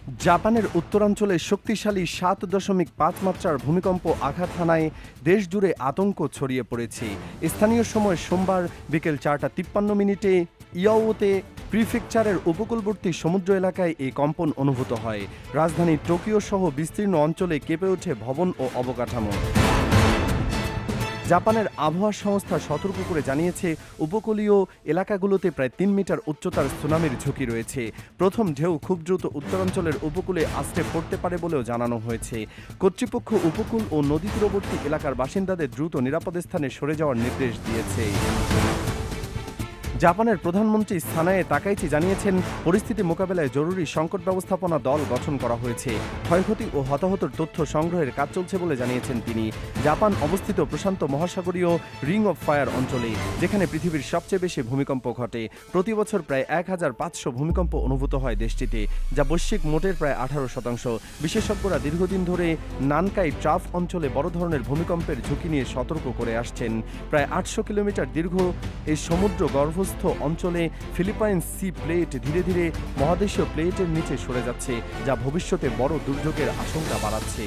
জাপানের উত্তরাঞ্চলে শক্তিশালী ৭.৫ মাত্রার ভূমিকম্প আঘাত হানায় দেশজুড়ে আতঙ্ক ছড়িয়ে পড়েছে। স্থানীয় সময় সোমবার বিকেল ৪টা ৫৩ ইয়াওতে প্রিফেকচারের উপকূলবর্তী সমুদ্র এলাকায় এই কম্পন অনুভূত হয়। রাজধানী টোকিও সহ বিস্তীর্ণ অঞ্চলে কেঁপে ওঠে ভবন ও অবকাঠামো। জাপানের আবহাওয়া সংস্থা সতর্ক করে জানিয়েছে, উপকূলীয় এলাকাগুলোতে প্রায় ৩ মিটার উচ্চতার সুনামির ঝুঁকি রয়েছে। প্রথম ঢেউ খুব দ্রুত উত্তরাঞ্চলের উপকূলে আছড়ে পড়তে পারে বলেও জানানো হয়েছে। কর্তৃপক্ষ উপকূল ও নদী তীরবর্তী এলাকার বাসিন্দাদের দ্রুত নিরাপদ স্থানে সরে যাওয়ার নির্দেশ দিয়েছে। জাপানের প্রধানমন্ত্রী সানায়ে তাকাইচি জানিয়েছেন, পরিস্থিতি মোকাবেলায় জরুরি সংকট ব্যবস্থাপনা দল গঠন করা হয়েছে। ক্ষয়ক্ষতি ও হতাহতের তথ্য সংগ্রহের কাজ চলছে বলে জানিয়েছেন তিনি। জাপান অবস্থিত প্রশান্ত মহাসাগরীয় রিং অফ ফায়ার অঞ্চলে, যেখানে পৃথিবীর সবচেয়ে বেশি ভূমিকম্প ঘটে। প্রতি বছর প্রায় ১৫০০ ভূমিকম্প অনুভূত হয় দেশটিতে, যা বৈশ্বিক মোটের প্রায় ১৮%। বিশেষজ্ঞরা দীর্ঘদিন ধরে নানকাই ট্রাফ অঞ্চলে বড় ধরনের ভূমিকম্পের ঝুঁকি নিয়ে সতর্ক করে আসছেন। প্রায় ৮০০ কিলোমিটার দীর্ঘ এই সমুদ্র গর্ভস্থ অঞ্চলে ফিলিপাইন সি প্লেট ধীরে ধীরে মহাদেশীয় প্লেটের নিচে সরে যাচ্ছে, যা ভবিষ্যতে বড় দুর্যোগের আশঙ্কা বাড়াচ্ছে।